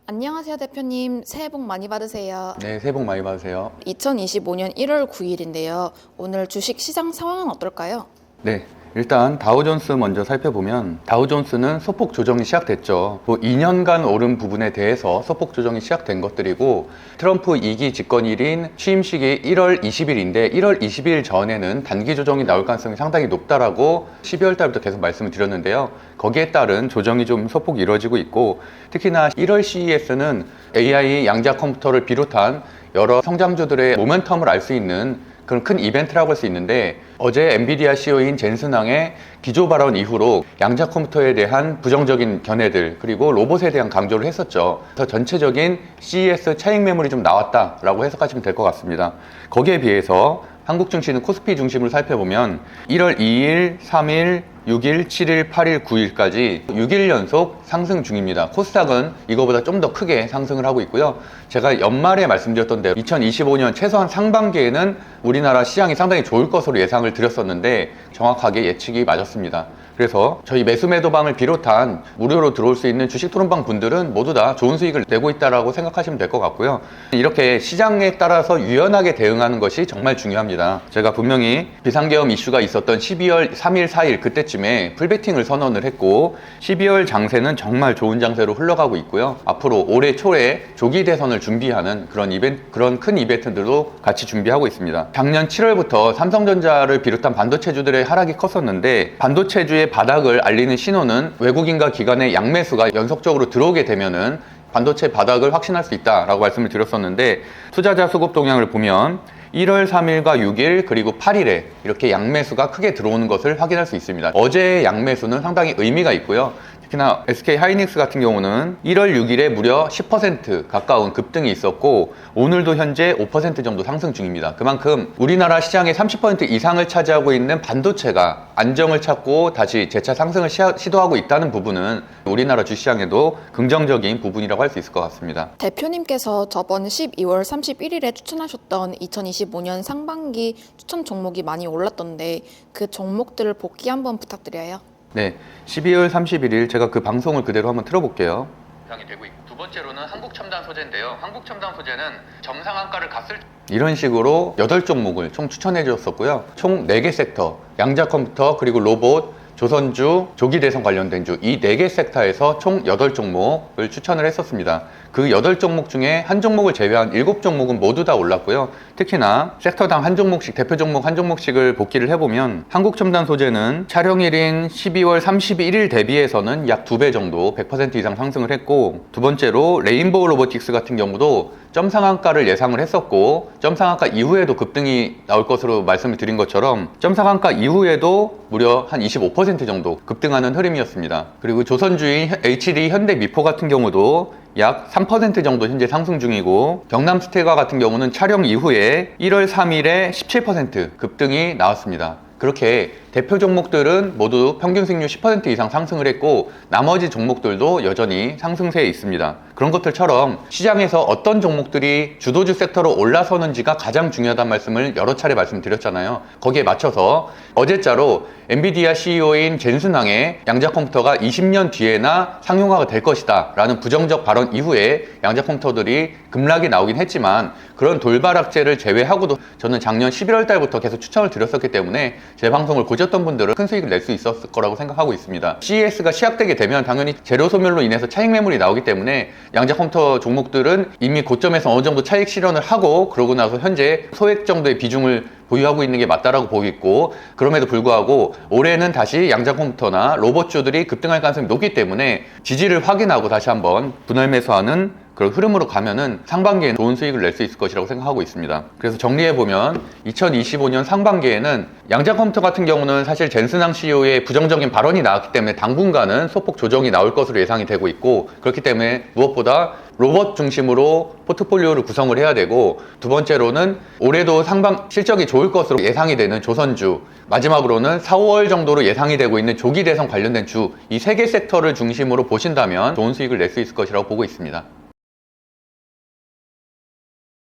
안녕하세요, 대표님. 새해 복 많이 받으세요. 네, 새해 복 많이 받으세요. 2025년 1월 9일인데요. 오늘 주식 시장 상황은 어떨까요? 네, 일단 다우존스 먼저 살펴보면 다우존스는 소폭 조정이 시작됐죠. 2년간 오른 부분에 대해서 소폭 조정이 시작된 것들이고, 트럼프 2기 집권일인 취임식이 1월 20일인데 1월 20일 전에는 단기 조정이 나올 가능성이 상당히 높다라고 12월 달부터 계속 말씀을 드렸는데요. 거기에 따른 조정이 좀 소폭 이루어지고 있고, 특히나 1월 CES는 AI 양자 컴퓨터를 비롯한 여러 성장주들의 모멘텀을 알 수 있는 그런 큰 이벤트라고 할 수 있는데, 어제 엔비디아 CEO인 젠슨왕의 기조 발언 이후로 양자 컴퓨터에 대한 부정적인 견해들, 그리고 로봇에 대한 강조를 했었죠. 그래서 전체적인 CES 차익 매물이 좀 나왔다라고 해석하시면 될 것 같습니다. 거기에 비해서 한국 증시는 코스피 중심으로 살펴보면 1월 2일, 3일, 6일, 7일, 8일, 9일까지 6일 연속 상승 중입니다. 코스닥은 이거보다 좀 더 크게 상승을 하고 있고요. 제가 연말에 말씀드렸던 대로 2025년 최소한 상반기에는 우리나라 시장이 상당히 좋을 것으로 예상을 드렸었는데 정확하게 예측이 맞았습니다. 그래서 저희 매수 매도방을 비롯한 무료로 들어올 수 있는 주식 토론방 분들은 모두 다 좋은 수익을 내고 있다고 생각하시면 될 것 같고요. 이렇게 시장에 따라서 유연하게 대응하는 것이 정말 중요합니다. 제가 분명히 비상계엄 이슈가 있었던 12월 3일, 4일 그때쯤에 풀베팅을 선언을 했고, 12월 장세는 정말 좋은 장세로 흘러가고 있고요. 앞으로 올해 초에 조기 대선을 준비하는 그런 큰 이벤트들도 같이 준비하고 있습니다. 작년 7월부터 삼성전자를 비롯한 반도체주들의 하락이 컸었는데, 반도체주의 바닥을 알리는 신호는 외국인과 기관의 양매수가 연속적으로 들어오게 되면은 반도체 바닥을 확신할 수 있다라고 말씀을 드렸었는데, 투자자 수급 동향을 보면 1월 3일과 6일 그리고 8일에 이렇게 양매수가 크게 들어오는 것을 확인할 수 있습니다. 어제의 양매수는 상당히 의미가 있고요. 특히나 SK 하이닉스 같은 경우는 1월 6일에 무려 10% 가까운 급등이 있었고, 오늘도 현재 5% 정도 상승 중입니다. 그만큼 우리나라 시장의 30% 이상을 차지하고 있는 반도체가 안정을 찾고 다시 재차 상승을 시도하고 있다는 부분은 우리나라 주시장에도 긍정적인 부분이라고 할 수 있을 것 같습니다. 대표님께서 저번 12월 31일에 추천하셨던 2025년 상반기 추천 종목이 많이 올랐던데 그 종목들을 복귀 한번 부탁드려요. 네, 12월 31일 제가 그 방송을 그대로 한번 틀어볼게요. 상이 되고 있고, 두 번째로는 한국첨단 소재인데요. 한국첨단 소재는 정상한가를 갔을 이런 식으로 8종목을 총 추천해 주셨었고요. 총 4개 섹터, 양자 컴퓨터, 그리고 로봇, 조선주, 조기 대선 관련된 주, 이 4개 섹터에서 총 8종목을 추천을 했었습니다. 그 8종목 중에 한 종목을 제외한 7종목은 모두 다 올랐고요. 특히나 섹터당 한 종목씩, 대표 종목 한 종목씩을 복기를 해보면, 한국첨단 소재는 촬영일인 12월 31일 대비해서는 약 2배 정도 100% 이상 상승을 했고, 두 번째로 레인보우 로보틱스 같은 경우도 점상한가를 예상을 했었고, 점상한가 이후에도 급등이 나올 것으로 말씀을 드린 것처럼 점상한가 이후에도 무려 한 25% 정도 급등하는 흐름이었습니다. 그리고 조선주인 HD 현대미포 같은 경우도 약 3% 정도 현재 상승 중이고, 경남스테가 같은 경우는 촬영 이후에 1월 3일에 17% 급등이 나왔습니다. 그렇게 대표 종목들은 모두 평균 수익률 10% 이상 상승을 했고, 나머지 종목들도 여전히 상승세에 있습니다. 그런 것들처럼 시장에서 어떤 종목들이 주도주 섹터로 올라서는지가 가장 중요하다는 말씀을 여러 차례 말씀드렸잖아요. 거기에 맞춰서 어제자로 엔비디아 CEO인 젠슨왕의 양자 컴퓨터가 20년 뒤에나 상용화가 될 것이다 라는 부정적 발언 이후에 양자 컴퓨터들이 급락이 나오긴 했지만, 그런 돌발악재를 제외하고도 저는 작년 11월 달부터 계속 추천을 드렸었기 때문에 제 방송을 보셨던 분들은 큰 수익을 낼 수 있었을 거라고 생각하고 있습니다. CES가 시작되게 되면 당연히 재료 소멸로 인해서 차익 매물이 나오기 때문에 양자 컴퓨터 종목들은 이미 고점에서 어느 정도 차익 실현을 하고, 그러고 나서 현재 소액 정도의 비중을 보유하고 있는 게 맞다라고 보고 있고, 그럼에도 불구하고 올해는 다시 양자 컴퓨터나 로봇주들이 급등할 가능성이 높기 때문에 지지를 확인하고 다시 한번 분할 매수하는 그런 흐름으로 가면은 상반기에는 좋은 수익을 낼 수 있을 것이라고 생각하고 있습니다. 그래서 정리해보면 2025년 상반기에는 양자 컴퓨터 같은 경우는 사실 젠슨왕 CEO의 부정적인 발언이 나왔기 때문에 당분간은 소폭 조정이 나올 것으로 예상이 되고 있고, 그렇기 때문에 무엇보다 로봇 중심으로 포트폴리오를 구성을 해야 되고, 두 번째로는 올해도 상반 실적이 좋을 것으로 예상이 되는 조선주, 마지막으로는 4, 5월 정도로 예상이 되고 있는 조기 대선 관련된 주, 이 3개 섹터를 중심으로 보신다면 좋은 수익을 낼 수 있을 것이라고 보고 있습니다.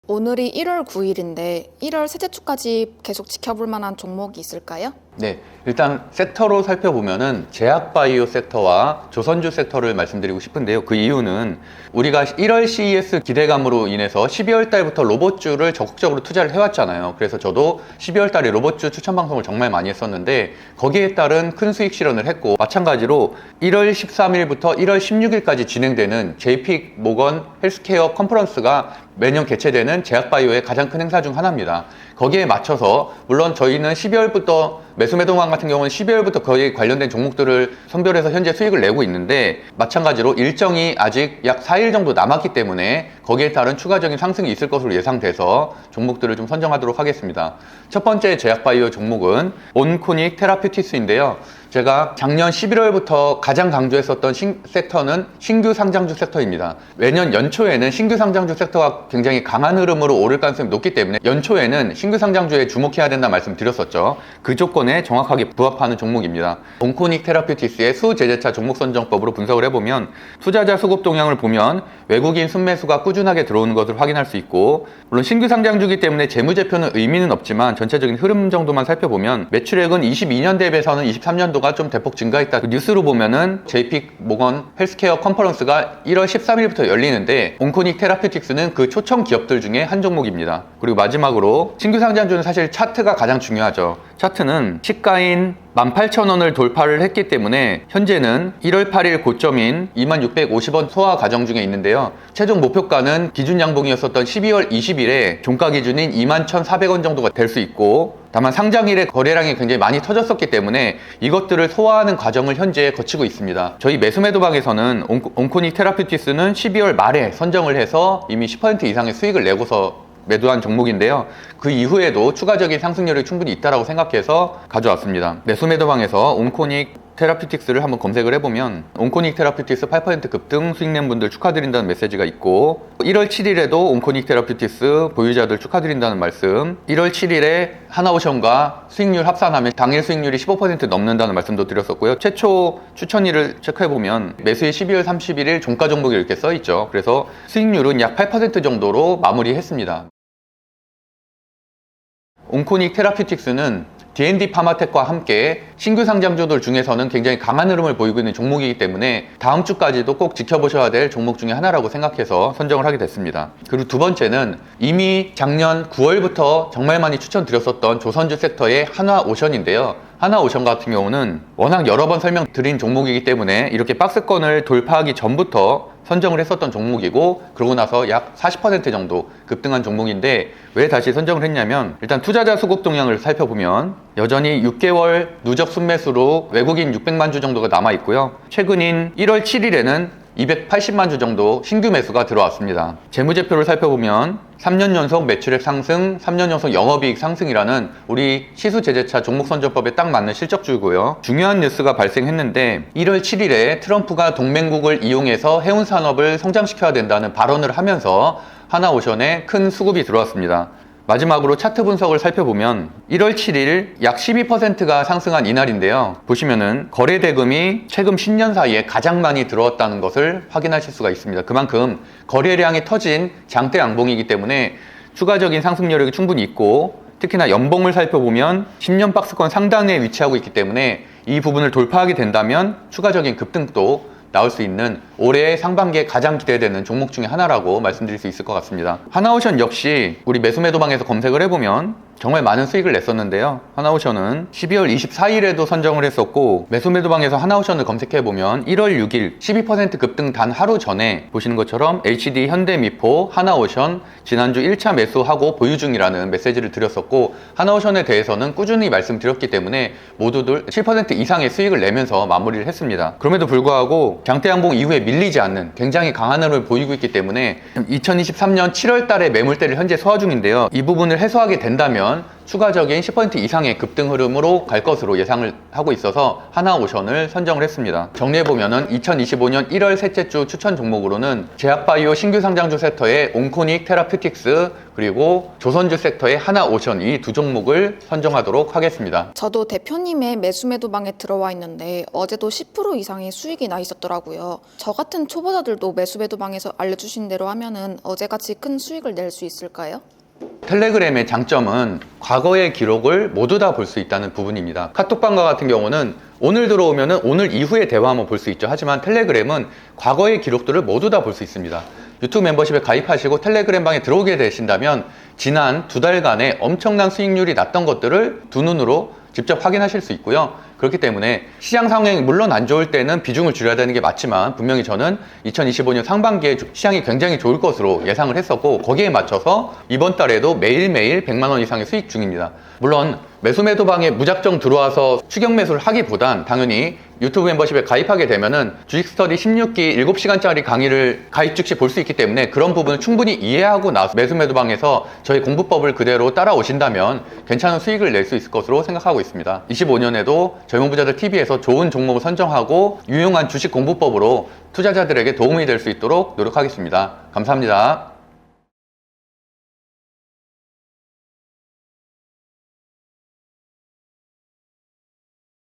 오늘이 1월 9일인데 1월 셋째 주까지 계속 지켜볼 만한 종목이 있을까요? 네, 일단 섹터로 살펴보면은 제약바이오 섹터와 조선주 섹터를 말씀드리고 싶은데요. 그 이유는 우리가 1월 CES 기대감으로 인해서 12월 달부터 로봇주를 적극적으로 투자를 해왔잖아요. 그래서 저도 12월 달에 로봇주 추천 방송을 정말 많이 했었는데 거기에 따른 큰 수익 실현을 했고, 마찬가지로 1월 13일부터 1월 16일까지 진행되는 JP 모건 헬스케어 컨퍼런스가 매년 개최되는 제약바이오의 가장 큰 행사 중 하나입니다. 거기에 맞춰서 물론 저희는 12월부터 매수매도방 같은 경우는 12월부터 거의 관련된 종목들을 선별해서 현재 수익을 내고 있는데, 마찬가지로 일정이 아직 약 4일 정도 남았기 때문에 거기에 따른 추가적인 상승이 있을 것으로 예상돼서 종목들을 좀 선정하도록 하겠습니다. 첫 번째 제약바이오 종목은 온코닉 테라퓨티스인데요. 제가 작년 11월부터 가장 강조했었던 섹터는 신규 상장주 섹터입니다. 매년 연초에는 신규 상장주 섹터가 굉장히 강한 흐름으로 오를 가능성이 높기 때문에 연초에는 신규 상장주에 주목해야 된다 말씀드렸었죠. 그 조건에 정확하게 부합하는 종목입니다. 온코닉 테라퓨티스의 수제재차 종목 선정법으로 분석을 해보면 투자자 수급 동향을 보면 외국인 순매수가 꾸준하게 들어오는 것을 확인할 수 있고, 물론 신규 상장주기 때문에 재무제표는 의미는 없지만 전체적인 흐름 정도만 살펴보면 매출액은 22년 대비해서는 23년도가 좀 대폭 증가했다. 그 뉴스로 보면은 JP 모건 헬스케어 컨퍼런스가 1월 13일부터 열리는데 온코닉 테라퓨틱스는 그 초청 기업들 중에 한 종목입니다. 그리고 마지막으로 신규 상장주는 사실 차트가 가장 중요하죠. 차트는 시가인 18,000원을 돌파를 했기 때문에 현재는 1월 8일 고점인 2650원 소화 과정 중에 있는데요. 최종 목표가는 기준 양봉이었었던 12월 20일에 종가 기준인 21,400원 정도가 될 수 있고, 다만 상장일에 거래량이 굉장히 많이 터졌었기 때문에 이것들을 소화하는 과정을 현재 거치고 있습니다. 저희 매수매도방에서는 온코닉 테라퓨티스는 12월 말에 선정을 해서 이미 10% 이상의 수익을 내고서 매도한 종목인데요. 그 이후에도 추가적인 상승률이 충분히 있다고 생각해서 가져왔습니다. 매수매도방에서 온코닉 테라퓨틱스를 한번 검색을 해보면 온코닉 테라퓨틱스 8% 급등 수익 낸 분들 축하드린다는 메시지가 있고, 1월 7일에도 온코닉 테라퓨틱스 보유자들 축하드린다는 말씀, 1월 7일에 하나오션과 수익률 합산하면 당일 수익률이 15% 넘는다는 말씀도 드렸었고요. 최초 추천일을 체크해보면 매수일 12월 31일 종가 종목이 이렇게 써있죠. 그래서 수익률은 약 8% 정도로 마무리했습니다. 온코닉 테라퓨틱스는 D&D 파마텍과 함께 신규 상장주들 중에서는 굉장히 강한 흐름을 보이고 있는 종목이기 때문에 다음 주까지도 꼭 지켜보셔야 될 종목 중에 하나라고 생각해서 선정을 하게 됐습니다. 그리고 두 번째는 이미 작년 9월부터 정말 많이 추천드렸었던 조선주 섹터의 하나오션인데요. 하나오션 같은 경우는 워낙 여러 번 설명드린 종목이기 때문에 이렇게 박스권을 돌파하기 전부터 선정을 했었던 종목이고, 그러고 나서 약 40% 정도 급등한 종목인데, 왜 다시 선정을 했냐면 일단 투자자 수급 동향을 살펴보면 여전히 6개월 누적 순매수로 외국인 600만 주 정도가 남아 있고요. 최근인 1월 7일에는 280만 주 정도 신규 매수가 들어왔습니다. 재무제표를 살펴보면 3년 연속 매출액 상승, 3년 연속 영업이익 상승이라는 우리 시수제재차 종목선정법에 딱 맞는 실적주고요. 중요한 뉴스가 발생했는데 1월 7일에 트럼프가 동맹국을 이용해서 해운산업을 성장시켜야 된다는 발언을 하면서 하나오션에 큰 수급이 들어왔습니다. 마지막으로 차트 분석을 살펴보면 1월 7일 약 12%가 상승한 이날인데요. 보시면은 거래 대금이 최근 10년 사이에 가장 많이 들어왔다는 것을 확인하실 수가 있습니다. 그만큼 거래량이 터진 장대 양봉이기 때문에 추가적인 상승 여력이 충분히 있고, 특히나 연봉을 살펴보면 10년 박스권 상단에 위치하고 있기 때문에 이 부분을 돌파하게 된다면 추가적인 급등도 나올 수 있는 올해 상반기에 가장 기대되는 종목 중에 하나라고 말씀드릴 수 있을 것 같습니다. 하나오션 역시 우리 매수매도방에서 검색을 해보면 정말 많은 수익을 냈었는데요. 하나오션은 12월 24일에도 선정을 했었고, 매수매도방에서 하나오션을 검색해보면 1월 6일 12% 급등 단 하루 전에 보시는 것처럼 HD 현대미포 하나오션 지난주 1차 매수하고 보유 중이라는 메시지를 드렸었고, 하나오션에 대해서는 꾸준히 말씀드렸기 때문에 모두들 7% 이상의 수익을 내면서 마무리를 했습니다. 그럼에도 불구하고 장대양봉 이후에 밀리지 않는 굉장히 강한 흐름을 보이고 있기 때문에 2023년 7월 달에 매물대를 현재 소화 중인데요. 이 부분을 해소하게 된다면 추가적인 10% 이상의 급등 흐름으로 갈 것으로 예상을 하고 있어서 하나오션을 선정을 했습니다. 정리해보면은 2025년 1월 셋째 주 추천 종목으로는 제약바이오 신규 상장주 섹터의 온코닉 테라퓨틱스, 그리고 조선주 섹터의 하나오션, 이 두 종목을 선정하도록 하겠습니다. 저도 대표님의 매수매도방에 들어와 있는데 어제도 10% 이상의 수익이 나 있었더라고요. 저 같은 초보자들도 매수매도방에서 알려주신 대로 하면은 어제같이 큰 수익을 낼 수 있을까요? 텔레그램의 장점은 과거의 기록을 모두 다 볼 수 있다는 부분입니다. 카톡방과 같은 경우는 오늘 들어오면은 오늘 이후의 대화만 볼 수 있죠. 하지만 텔레그램은 과거의 기록들을 모두 다 볼 수 있습니다. 유튜브 멤버십에 가입하시고 텔레그램 방에 들어오게 되신다면 지난 2달간의 엄청난 수익률이 났던 것들을 두 눈으로 직접 확인하실 수 있고요. 그렇기 때문에 시장 상황이 물론 안 좋을 때는 비중을 줄여야 되는 게 맞지만 분명히 저는 2025년 상반기에 시장이 굉장히 좋을 것으로 예상을 했었고 거기에 맞춰서 이번 달에도 매일매일 100만 원 이상의 수익 중입니다. 물론 매수 매도 방에 무작정 들어와서 추격 매수를 하기보단 당연히 유튜브 멤버십에 가입하게 되면은 주식 스터디 16기 7시간짜리 강의를 가입 즉시 볼 수 있기 때문에 그런 부분을 충분히 이해하고 나서 매수 매도 방에서 저희 공부법을 그대로 따라오신다면 괜찮은 수익을 낼 수 있을 것으로 생각하고 있습니다. 25년에도 젊은 부자들 TV에서 좋은 종목을 선정하고 유용한 주식 공부법으로 투자자들에게 도움이 될 수 있도록 노력하겠습니다. 감사합니다.